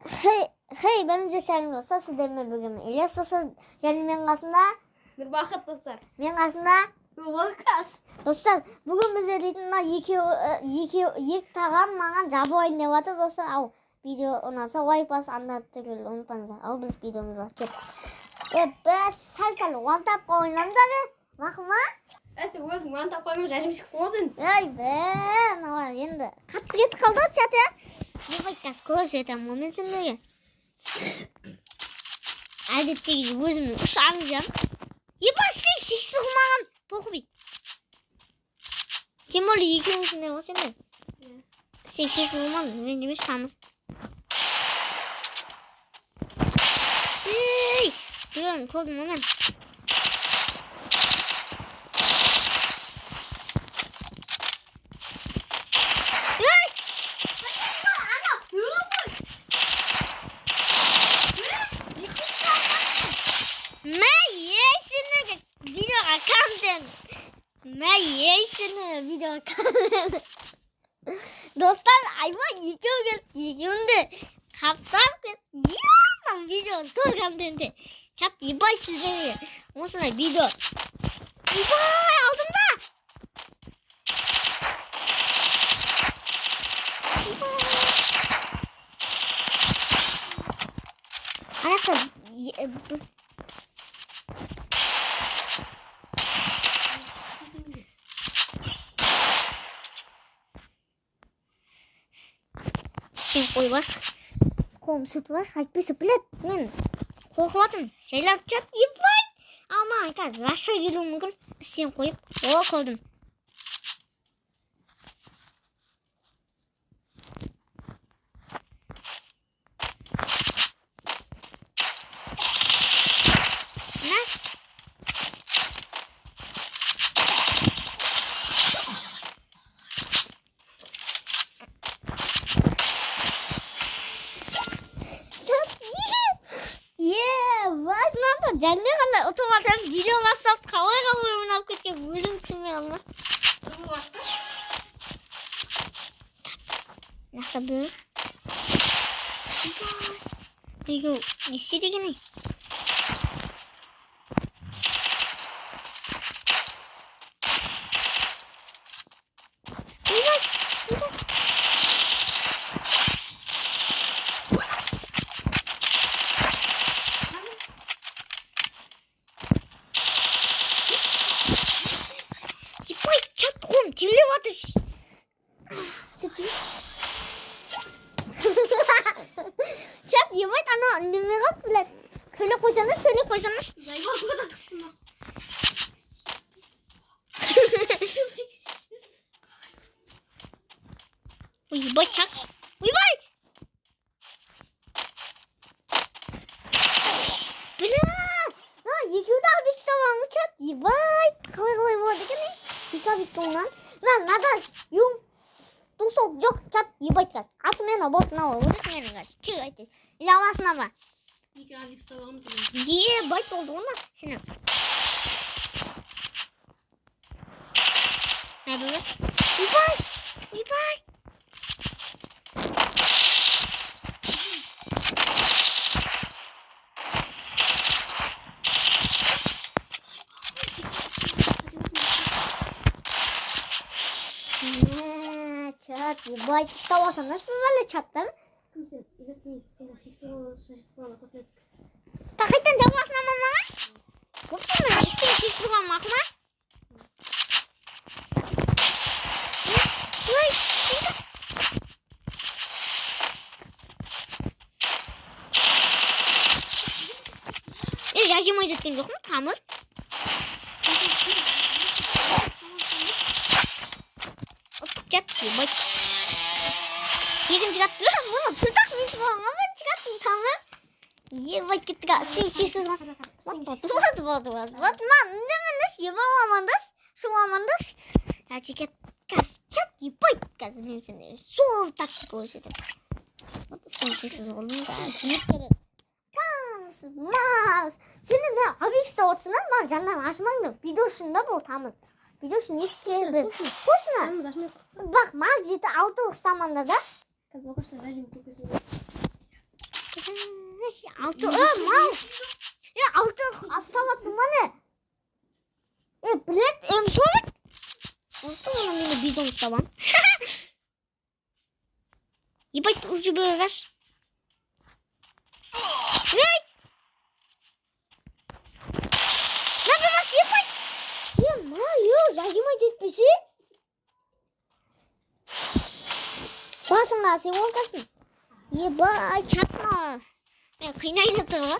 Хей, бәріңізге сәлем достар, сіздермен бүгін Ильяс достар, және мен қасымда Нұрбақыт достар. Мен қасымда Волкас. Достар, бүгін біз дейтін екі тағам маған жабылайын деп жатыр достар. Ау, видео ұнаса лайк басып, анда түгел ұмытпаңыздар. Ау, біз видеомызға кеттік. Біз сәл-сәл one-tapқа ойнамыз әлі. Мақұл ма? Сен өзің one-tapқа ойнап жәшімшіксің ғой сен. Енді қатты кетіп қалды чат, я? Ебайкас көрсетемін ғой мен сендерге. Әдеттегі өзімнің үш аңызым. Ебас сен шексіз қылмаған. Похуй. Тем более екеумізсіңдер ғой сендер. Сен шексіз қылмадың, мен демеш тамыз. Көрдім ғой мен. Dostlar ayva екеуінде қаптап ертім видео сол контенті чат ебай сіздерге осындай видео ебай алдымда сен қой бар қолым сүт бар айтпайса біледі мен қорқыватырмын жайлап чат ебай ама қазір раша келуі мүмкін сен қойып о қолдым Және ғана ұтылматан видео бастап қалай ойын алып кеткен өзім түсінмей қалма. Нақты бұл. Егеу, не істе деген ай? Чат, ебать, ана немеға білет. Сөйле қойсаңыз. Зайбал көді қышына. Ебать, чат. Ебать! Бля! Екеуді албек ұстауамын, чат. Ебать! Қалай болады екен, екі албек оңнан. Надо юм. Тусок жоқ, чат, ебать қаз. Атымен абортына ор, өдік менің қаз. Чық айтты. Или аласына ба? Екі албек ұстауамыз. Ебать болды ғына. Сені. Әді өз. Ебай! Чат, ебать, ұстауасаңыз бәлі чаттар? Кім сен? Илесіне сен шексіз болы тоқет. Тақайттан жабыласына мамаға? Көптен мен істен шексіз болған мақыма? Жажымай жеткен жоқпын, тамыз. Ұттық жат, ебать. Екінші қатты, мұны тұлтақ мен болғанға мен шығаттым, тамыз. Ебать кеттіға, сен шексіз ға. Вот, ман, үндеміндіш, ебаламандыш, шуламандыш. Әчекет, қаз, чат, ебать, қаз, мен сендер, сол тактика өшетім. Вот, сен шексіз болдың, епкері. Мас, сені не объекстав отсынан, ма жандан ашмаңды. Видео шында бол тамыз. Видео шын екке бір. Точно. Бақ, мақ жеті 6 ұстаманда да. Қазір оқышта режим көкесін. мал. Алты астабатсың ба не? Білет, өмсөйт. Ортуңына мені бизон ұстабам. Ебать, уже бөгаш. Например, ебать. Маю, зажимай детпесі. Басыңда, сен орқасын. Ебать, чатма. Мен қинайлап тұрға.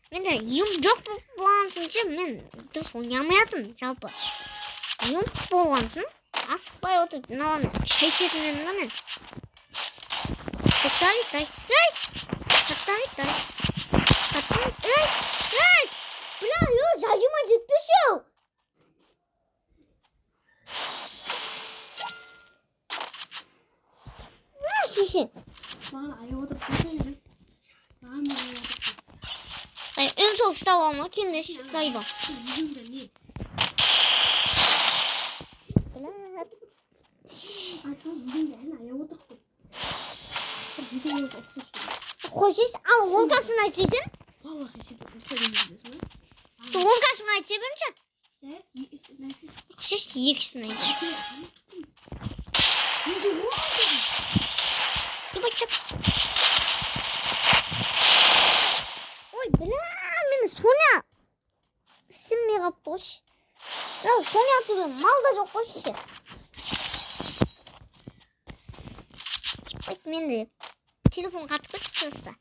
Менде юм жоқ болғансыншы, мен дұрыс ойнамаятын, жалпы. Юм болғансын, асықпай отырып, мыналарын шешетін едім да мен. Тоқтағиттай. Тоқтағиттай. Бля, зажимай детпеші. Шешен. Маған аяғыдық көтеліңіз. Маған аяғыдық. Өмсөк ұстап алма, кенде ұстай ба. Үйімді не? Біләт. Айтқан үйімді әне аяғыдық қой. Сен үйдіңіз ұқсышын. Қошеш, ал орқасын айтсың? Валлахи сөйтіп мысалын Сен орқасын айтсы бімші? Қошеш, екісін айтсы. Ебать, чат. Ой, бля, мені Соня сіммей қапты қош. Соня түбі малда жоқ қош. Ебать, менде телефон қатып кетті.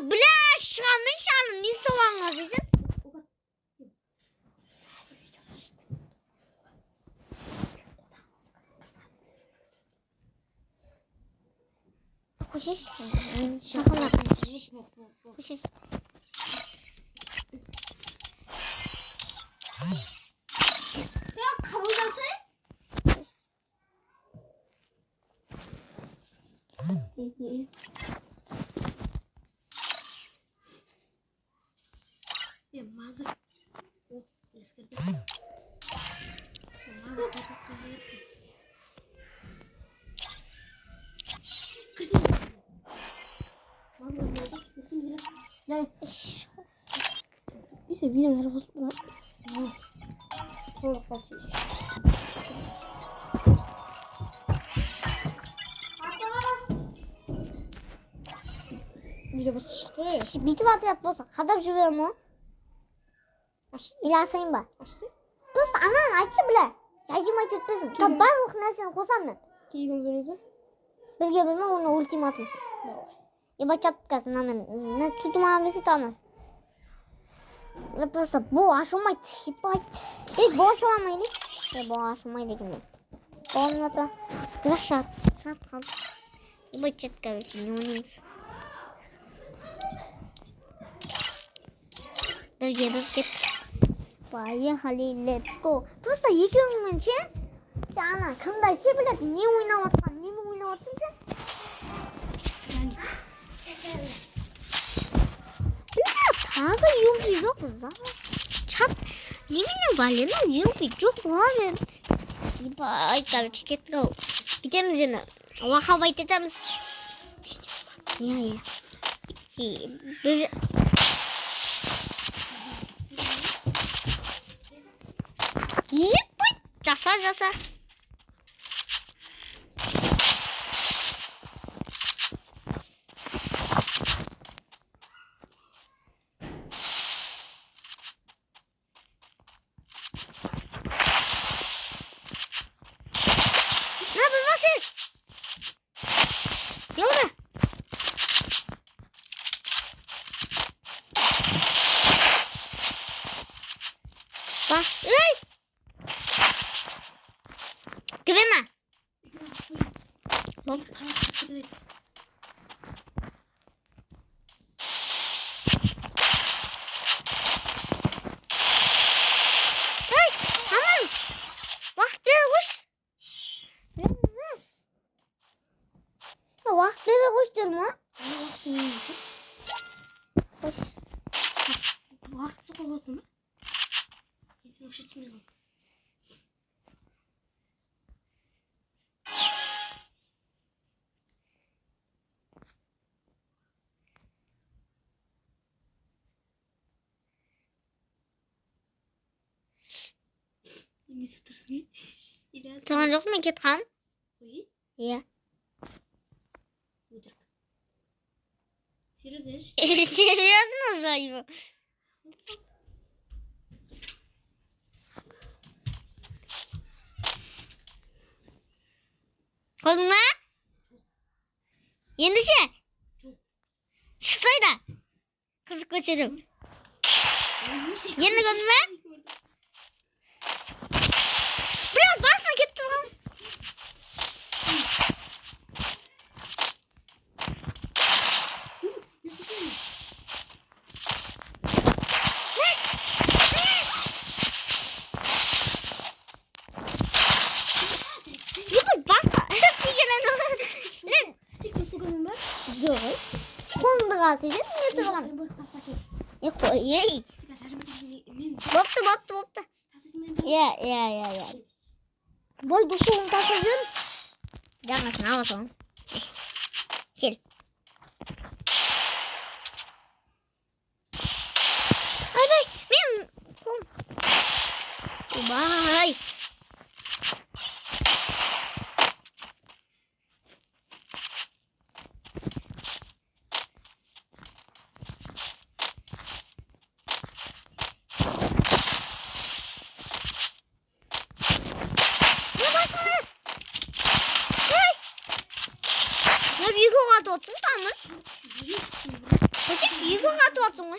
Бля, шығамын шағының не соғанға дейсің? Қошеш, шақына қошеш. Қошеш. Қабылдасы? Мазыр. О, ескірді. Мазыр қайтып кірсін. Мазыр болды. Есім зіліп. Дай. Бесе видеоны әрі қосып бұра. Толық бәтші. Видео басқа шықты. Бүйтіп атырат болса, қадап жіберем о? Или асайын ба? Ашты? Просто анан айтшы біле. Жайжымай кетпесін. Тап барлық нәрсені қосам мен. Кейгім зөрезі? Бірге білме, оны ультиматум. Давай. Ебать чаптықасын, мен тұтымаған бесі тамын. Просто бұл ашылмайды, ебать. Бұл ашыламайды. Бұл ашылмайды екен мен. Қолын ата. Бірақ сат қалды. Ебать чатқа бесі, не ойнаймыз. Бірге бір кет. Поехали, let's go. Просто екеуіңмен сен ана кімді айтса біледі, не ойнап атқан, немен ойнап атсың сен? Бля, тағы юби жоқ за. Чап, немене балена юби жоқ бар. Ебай, короче, кеттік ау. Кетеміз енді. Лақап айтатамыз. Не. Ебать, жаса. Ne yapıyorsun siz? Yolda. Bak, güvenme. Bak. Tamam. Bak kuş. Bak kuş diyorum ha. Kuş. Уақытысы қойғансың ба? Ертең ақша түсмей қалды. Ini seterusnya. Jangan jok mikir kan? Wih, Iya. udah. Serius ya? Serius masa ibu? Korkma? Endişe. Çıksaydı. Kızık kaçırdım. Yeni korkma? Biraz basma gitti lan. Yürü basma. Ne? Tek kusuganım var. Yok. Kolunda kalsın. Ne duralım? Bak tasak. Ya koy. Yey. Tek aşağıma teksin. Boptu. Ya. Boy dostum tasarın. Jangan kenal langsung. Sil. Ay, benim kom. Bye. 이거 가져왔잖아. 어차피 이거 가져왔잖아.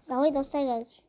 나왜 너 살려야지.